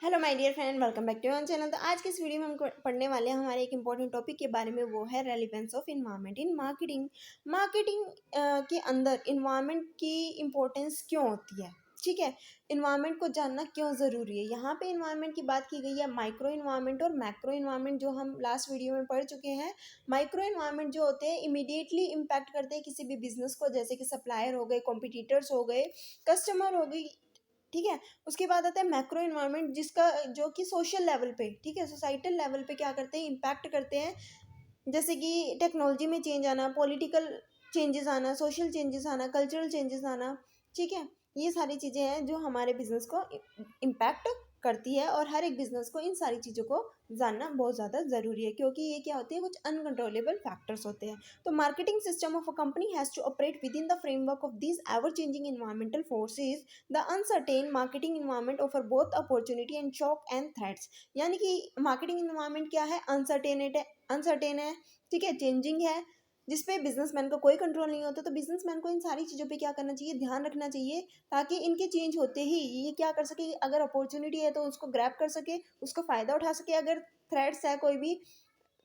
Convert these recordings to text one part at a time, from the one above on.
Hello my dear friend, welcome back to our channel. तो आज के इस वीडियो में हम पढ़ने वाले हैं हमारे एक इंपॉर्टेंट टॉपिक के बारे में, वो है relevance of environment in marketing. Marketing के अंदर इन्वायरमेंट की इम्पोर्टेंस क्यों होती है, ठीक है। इन्वायरमेंट को जानना क्यों ज़रूरी है। यहाँ पे इन्वायरमेंट की बात की गई है, माइक्रो इन्वायरमेंट और मैक्रो इन्वायरमेंट, जो हम लास्ट वीडियो में पढ़ चुके हैं। माइक्रो इन्वायरमेंट जो होते हैं इमीडिएटली इम्पैक्ट करते हैं किसी भी बिजनेस को, जैसे कि सप्लायर हो गए, कॉम्पिटिटर्स हो गए, कस्टमर हो गई, ठीक है। उसके बाद आता है मैक्रो इन्वायरमेंट, जिसका जो कि सोशल लेवल पे, ठीक है, सोसाइटल लेवल पे क्या करते हैं, इम्पैक्ट करते हैं। जैसे कि टेक्नोलॉजी में चेंज आना, पॉलिटिकल चेंजेस आना, सोशल चेंजेस आना, कल्चरल चेंजेस आना, ठीक है। ये सारी चीज़ें हैं जो हमारे बिजनेस को इम्पैक्ट करती है, और हर एक बिजनेस को इन सारी चीज़ों को जानना बहुत ज़्यादा ज़रूरी है, क्योंकि ये क्या होती है, कुछ अनकंट्रोलेबल फैक्टर्स होते हैं। तो marketing system of a company has to operate within the framework of these ever changing environmental forces. The uncertain marketing environment offer both opportunity and shock and threats. यानी कि marketing environment क्या है, uncertain है, ठीक है, changing है, जिसपे businessman का कोई कंट्रोल नहीं होता। तो बिजनेसमैन को इन सारी चीज़ों पे क्या करना चाहिए, ध्यान रखना चाहिए, ताकि इनके चेंज होते ही ये क्या कर सके, अगर अपॉर्चुनिटी है तो उसको ग्रैब कर सके, उसका फ़ायदा उठा सके, अगर थ्रेट्स है कोई भी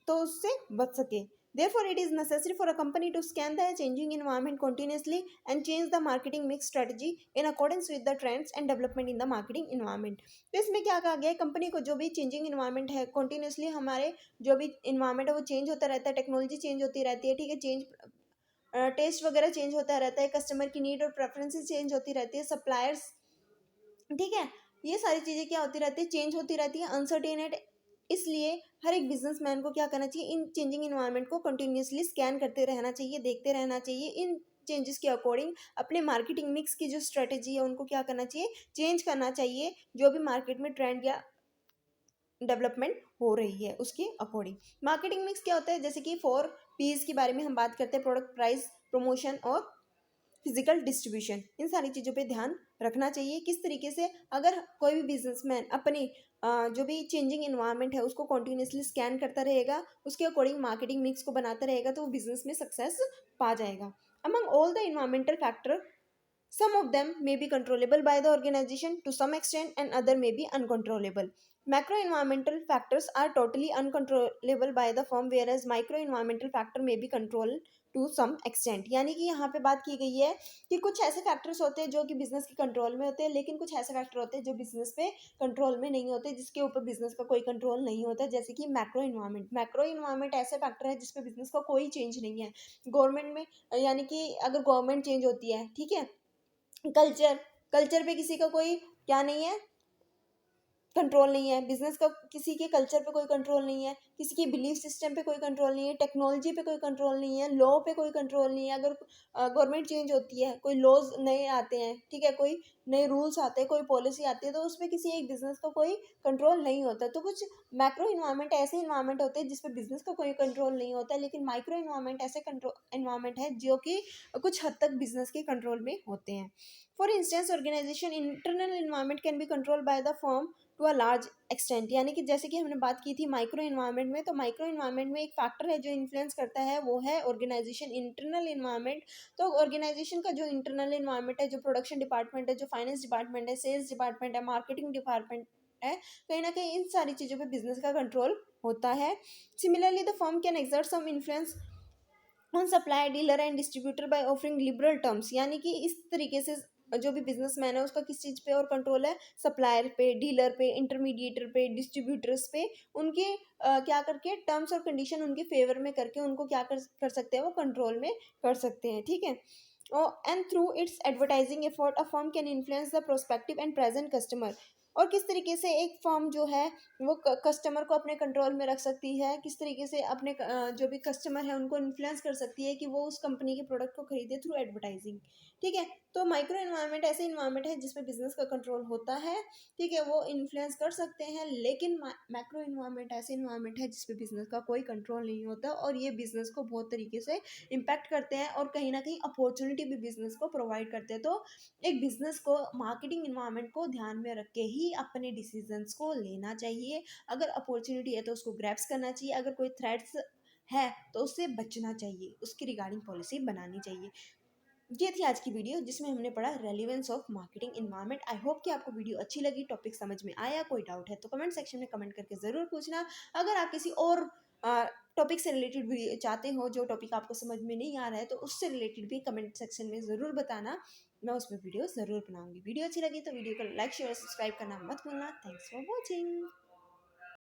तो उससे बच सके। Therefore, it is necessary for a company to scan the changing environment continuously and change the marketing mix strategy in accordance with the trends and development in the marketing environment. तो इसमें क्या कहा गया है, कंपनी को जो भी changing environment है, कंटिन्यूसली हमारे जो भी इन्वायरमेंट है वो चेंज होता रहता है, टेक्नोलॉजी चेंज होती रहती है, ठीक है, टेस्ट वगैरह चेंज होता रहता है, कस्टमर की नीड और प्रेफरेंसेस चेंज होती रहती है, सप्लायर्स, ठीक है, ये सारी चीज़ें क्या होती रहती है, चेंज होती रहती है, अनसर्टेन है। इसलिए हर एक बिजनेसमैन को क्या करना चाहिए, इन चेंजिंग इन्वायरमेंट को कंटिन्यूसली स्कैन करते रहना चाहिए, देखते रहना चाहिए। इन चेंजेस के अकॉर्डिंग अपने मार्केटिंग मिक्स की जो स्ट्रेटेजी है उनको क्या करना चाहिए, चेंज करना चाहिए, जो भी मार्केट में ट्रेंड या डेवलपमेंट हो रही है उसके अकॉर्डिंग। मार्केटिंग मिक्स क्या होता है, जैसे कि 4 P's के बारे में हम बात करते हैं, प्रोडक्ट, प्राइस, प्रमोशन और फिजिकल डिस्ट्रीब्यूशन। इन सारी चीज़ों पे ध्यान रखना चाहिए। किस तरीके से अगर कोई भी बिजनेसमैन अपनी जो भी चेंजिंग इन्वायरमेंट है उसको कॉन्टिन्यूसली स्कैन करता रहेगा, उसके अकॉर्डिंग मार्केटिंग मिक्स को बनाता रहेगा, तो वो बिजनेस में सक्सेस पा जाएगा। Among all the environmental factor, some of them may be controllable by the organization to some extent and other may be uncontrollable. Macro environmental factors are totally uncontrollable by the firm, whereas micro environmental factor may be controlled to some extent. यानी कि यहाँ पे बात की गई है कि कुछ ऐसे फैक्टर्स होते हैं जो कि बिजनेस के कंट्रोल में होते हैं, लेकिन कुछ ऐसे फैक्टर होते हैं जो बिजनेस पे कंट्रोल में नहीं होते, जिसके ऊपर बिजनेस का कोई कंट्रोल नहीं होता। जैसे कि मैक्रो इन्वायरमेंट ऐसे फैक्टर है जिसपे बिजनेस का कोई चेंज नहीं है। गवर्नमेंट में, यानी कि अगर गवर्नमेंट चेंज होती है, ठीक है, कल्चर कल्चर पे किसी का कोई क्या नहीं है, कंट्रोल नहीं है। बिजनेस का किसी के कल्चर पे कोई कंट्रोल नहीं है, किसी की बिलीफ सिस्टम पे कोई कंट्रोल नहीं है, टेक्नोलॉजी पे कोई कंट्रोल नहीं है, लॉ पे कोई कंट्रोल नहीं है। अगर गवर्नमेंट चेंज होती है, कोई लॉज नए आते हैं, ठीक है, कोई नए रूल्स आते हैं, कोई पॉलिसी आती है, तो उसमें किसी एक बिजनेस का कोई कंट्रोल नहीं होता। तो कुछ मैक्रो इन्वायरमेंट ऐसे इन्वायरमेंट होते हैं जिसपे बिजनेस का कोई कंट्रोल नहीं होता, लेकिन माइक्रो इन्वायरमेंट ऐसे कंट्रोल इन्वायरमेंट है जो कि कुछ हद तक बिजनेस के कंट्रोल में होते हैं। For instance, organisation internal environment can be control by the firm to a large extent. यानी कि जैसे कि हमने बात की थी माइक्रो इन्वायरमेंट में, तो माइक्रो इन्वायरमेंट में एक फैक्टर है जो इन्फ्लुएंस करता है, वो है ऑर्गेनाइजेशन इंटरनल इन्वायरमेंट। तो ऑर्गेनाइजेशन का जो इंटरनल इन्वायरमेंट है, जो प्रोडक्शन डिपार्टमेंट है, जो फाइनेंस डिपार्टमेंट है, सेल्स डिपार्टमेंट है, मार्केटिंग डिपार्टमेंट है, कहीं ना कहीं इन सारी चीज़ों पे बिजनेस का कंट्रोल होता है। Similarly the firm can exert some influence on supply, dealer and distributor by offering liberal terms. यानी कि इस तरीके से जो भी बिजनेसमैन है उसका किस चीज़ पे और कंट्रोल है, सप्लायर पे, डीलर पे, इंटरमीडिएटर पे, डिस्ट्रीब्यूटर्स पे, उनके क्या करके टर्म्स और कंडीशन उनके फेवर में करके उनको क्या कर सकते हैं, वो कंट्रोल में कर सकते हैं, ठीक है। And through it's advertising effort a firm can influence the prospective and present customer. और किस तरीके से एक फर्म जो है वो कस्टमर को अपने कंट्रोल में रख सकती है, किस तरीके से अपने जो भी कस्टमर है उनको इन्फ्लुएंस कर सकती है कि वो उस कंपनी के प्रोडक्ट को खरीदे थ्रू एडवर्टाइजिंग, ठीक है। तो माइक्रो इन्वायरमेंट ऐसे इन्वायरमेंट है जिसमें बिजनेस का कंट्रोल होता है, ठीक है, वो इन्फ्लुएंस कर सकते हैं। लेकिन मैक्रो इन्वायरमेंट ऐसे इन्वायरमेंट है जिसपे बिजनेस का कोई कंट्रोल नहीं होता, और ये बिजनेस को बहुत तरीके से इम्पैक्ट करते हैं, और कहीं ना कहीं अपॉर्चुनिटी भी बिजनेस को प्रोवाइड करते हैं। तो एक बिजनेस को मार्केटिंग इन्वायरमेंट को ध्यान में रख के ही अपने डिसीजंस को लेना चाहिए। अगर अपॉर्चुनिटी है तो उसको ग्रैब्स करना चाहिए, अगर कोई थ्रेट्स है तो उससे बचना चाहिए, उसकी रिगार्डिंग पॉलिसी बनानी चाहिए। ये थी आज की वीडियो जिसमें हमने पढ़ा relevance of marketing environment. I hope कि आपको वीडियो अच्छी लगी, टॉपिक समझ में आया। कोई डाउट है तो कमेंट सेक्शन में कमेंट करके ज़रूर पूछना। अगर आप किसी और टॉपिक से रिलेटेड वीडियो चाहते हो, जो टॉपिक आपको समझ में नहीं आ रहा है, तो उससे रिलेटेड भी कमेंट सेक्शन में ज़रूर बताना। मैं उसमें वीडियो ज़रूर बनाऊंगी। वीडियो अच्छी लगी तो वीडियो को लाइक शेयर सब्सक्राइब करना मत भूलना। Thanks for watching.